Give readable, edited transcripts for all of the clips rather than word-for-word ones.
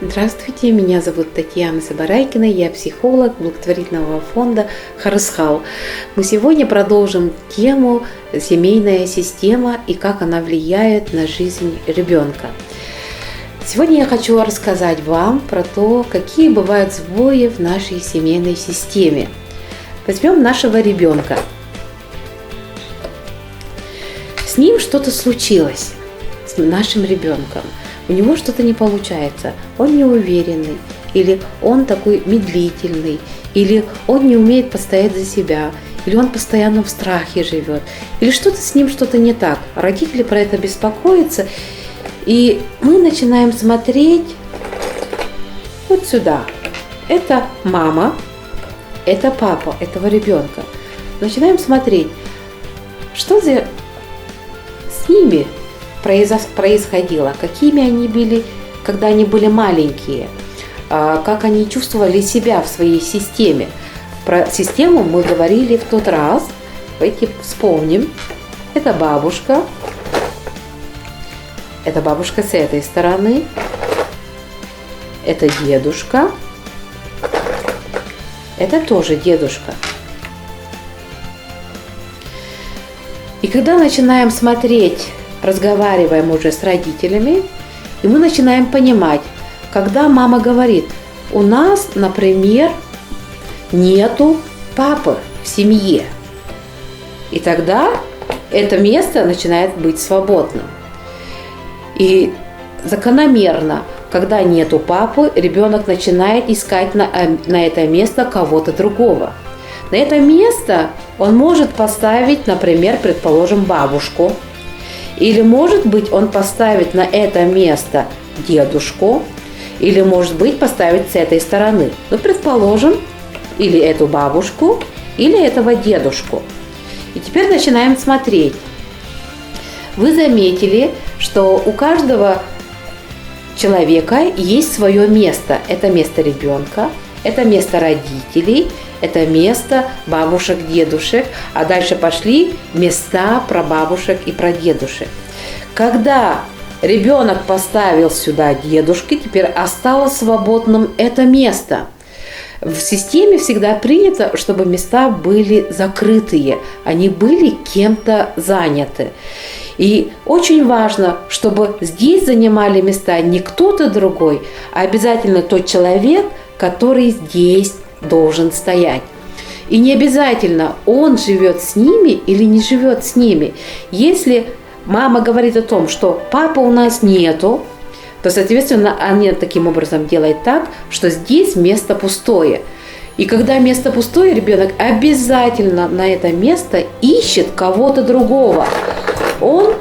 Здравствуйте, меня зовут Татьяна Сабарайкина, я психолог благотворительного фонда Харысхал. Мы сегодня продолжим тему «Семейная система и как она влияет на жизнь ребенка». Сегодня я хочу рассказать вам про то, какие бывают сбои в нашей семейной системе. Возьмем нашего ребенка. С ним что-то случилось, с нашим ребенком. У него что-то не получается, он неуверенный, или он такой медлительный, или он не умеет постоять за себя, или он постоянно в страхе живет, или что-то с ним что-то не так. Родители про это беспокоятся, и мы начинаем смотреть вот сюда. Это мама, это папа этого ребенка. Начинаем смотреть, что с ними происходило, какими они были, когда они были маленькие, как они чувствовали себя в своей системе. Про систему мы говорили в тот раз. Давайте вспомним. Это бабушка с этой стороны, это дедушка, это тоже дедушка. И когда начинаем смотреть, разговариваем уже с родителями, и мы начинаем понимать, когда мама говорит: у нас, например, нету папы в семье. И тогда это место начинает быть свободным. И закономерно, когда нету папы, ребенок начинает искать на это место кого-то другого. На это место он может поставить, например, предположим, бабушку. Или, может быть, он поставит на это место дедушку, или, может быть, поставить с этой стороны. Ну, предположим, или эту бабушку, или этого дедушку. И теперь начинаем смотреть. Вы заметили, что у каждого человека есть свое место. Это место ребенка, это место родителей, это место бабушек, дедушек, а дальше пошли места прабабушек и прадедушек. Когда ребенок поставил сюда дедушки, теперь осталось свободным это место. В системе всегда принято, чтобы места были закрытые, они были кем-то заняты. И очень важно, чтобы здесь занимали места не кто-то другой, а обязательно тот человек, который здесь должен стоять. И не обязательно он живет с ними или не живет с ними. Если мама говорит о том, что папы у нас нету, то, соответственно, она таким образом делает так, что здесь место пустое. И когда место пустое, ребенок обязательно на это место ищет кого-то другого. Он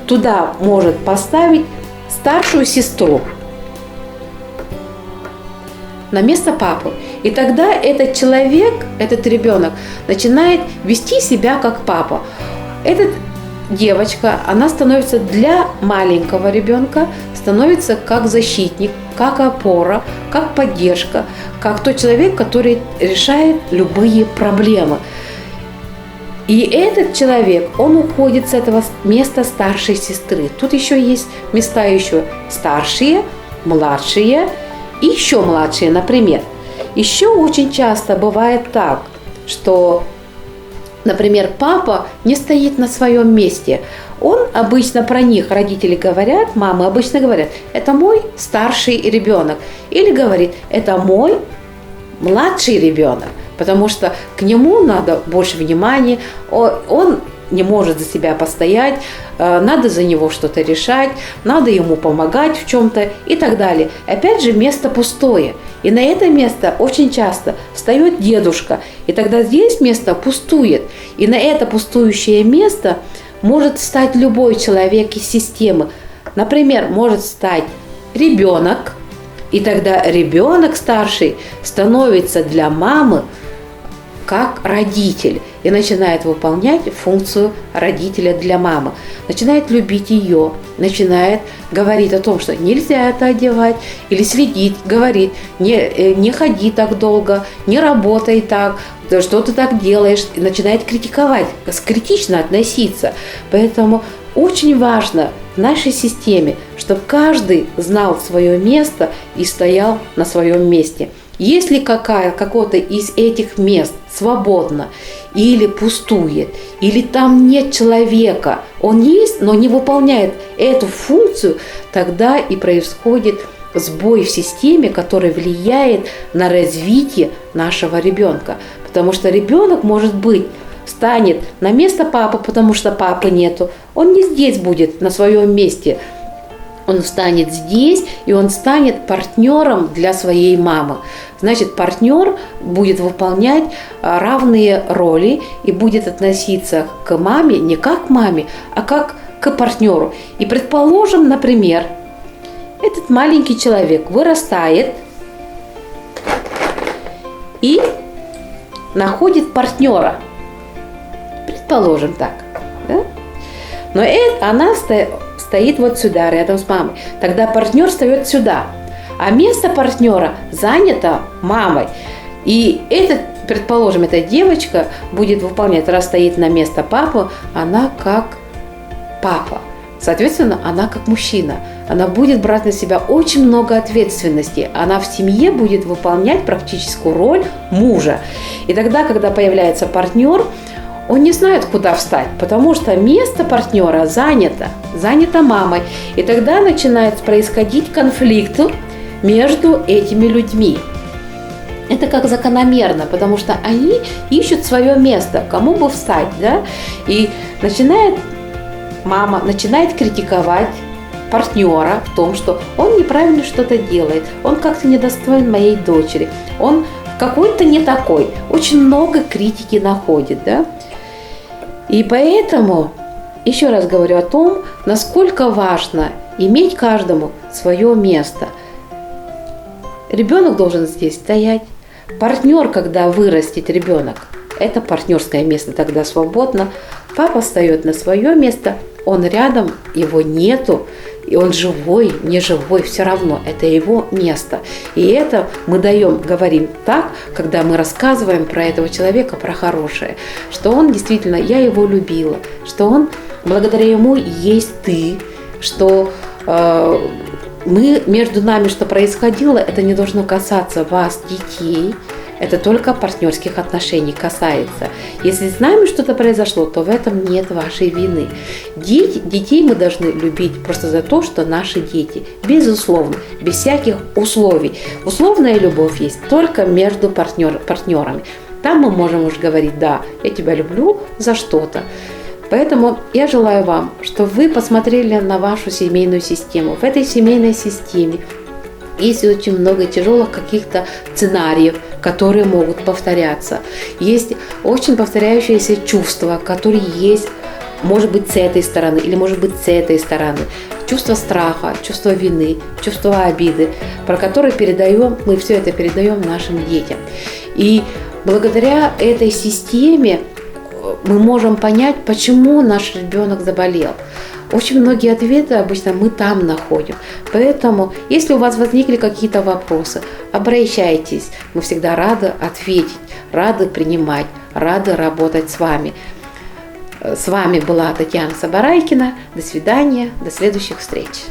туда может поставить старшую сестру на место папы. И тогда этот человек, этот ребенок начинает вести себя как папа. Эта девочка, она становится для маленького ребенка, становится как защитник, как опора, как поддержка, как тот человек, который решает любые проблемы. И этот человек, он уходит с этого места старшей сестры. Тут еще есть места еще старшие, младшие и еще младшие, например. Еще очень часто бывает так, что, например, папа не стоит на своем месте. Он обычно про них, родители говорят, мамы обычно говорят: это мой старший ребенок. Или говорит: это мой младший ребенок. Потому что к нему надо больше внимания, он не может за себя постоять, надо за него что-то решать, надо ему помогать в чем-то и так далее. Опять же, место пустое. И на это место очень часто встает дедушка. И тогда здесь место пустует. И на это пустующее место может встать любой человек из системы. Например, может встать ребенок. И тогда ребенок старший становится для мамы как родитель и начинает выполнять функцию родителя для мамы. Начинает любить ее, начинает говорить о том, что нельзя это одевать, или следить, говорит: не ходи так долго, не работай так, что ты так делаешь, и начинает критиковать, критично относиться. Поэтому Очень важно в нашей системе, чтобы каждый знал свое место и стоял на своем месте. Если какое-то из этих мест свободно или пустует, или там нет человека, он есть, но не выполняет эту функцию, тогда и происходит сбой в системе, который влияет на развитие нашего ребенка. Потому что ребенок, может быть, станет на место папы, потому что папы нету. Он не здесь будет, на своем месте. Он станет здесь, и он станет партнером для своей мамы. Значит, партнер будет выполнять равные роли и будет относиться к маме не как к маме, а как к партнеру. И предположим, например, этот маленький человек вырастает и находит партнера. Предположим так. Да? Но она стоит вот сюда, рядом с мамой. Тогда партнер встает сюда. А место партнера занято мамой. И предположим, эта девочка будет выполнять, раз стоит на место папы, она как папа. Соответственно, она как мужчина. Она будет брать на себя очень много ответственности. Она в семье будет выполнять практическую роль мужа. И тогда, когда появляется партнер, он не знает, куда встать, потому что место партнера занято мамой. И тогда начинает происходить конфликт между этими людьми. Это как закономерно, потому что они ищут свое место, кому бы встать, да? И мама начинает критиковать партнера в том, что он неправильно что-то делает, он как-то недостоин моей дочери, он какой-то не такой. Очень много критики находит, да? И поэтому еще раз говорю о том, насколько важно иметь каждому свое место. Ребенок должен здесь стоять. Партнер, когда вырастет ребенок, это партнерское место тогда свободно. Папа встает на свое место, он рядом, его нету, и он живой, не живой, все равно, это его место. И это мы говорим так, когда мы рассказываем про этого человека, про хорошее, что он действительно, я его любила, что он, благодаря ему есть ты, что между нами что происходило, это не должно касаться вас, детей. Это только партнерских отношений касается. Если с нами что-то произошло, то в этом нет вашей вины. Детей мы должны любить просто за то, что наши дети. Безусловно, без всяких условий. Условная любовь есть только между партнерами. Там мы можем уже говорить, да, я тебя люблю за что-то. Поэтому я желаю вам, чтобы вы посмотрели на вашу семейную систему. В этой семейной системе есть очень много тяжелых каких-то сценариев, которые могут повторяться. Есть очень повторяющиеся чувства, которые есть, может быть, с этой стороны или может быть с этой стороны. Чувство страха, чувство вины, чувство обиды, про которые мы все это передаем нашим детям. И благодаря этой системе мы можем понять, почему наш ребенок заболел. Очень многие ответы обычно мы там находим. Поэтому, если у вас возникли какие-то вопросы, обращайтесь. Мы всегда рады ответить, рады принимать, рады работать с вами. С вами была Татьяна Сабарайкина. До свидания, до следующих встреч.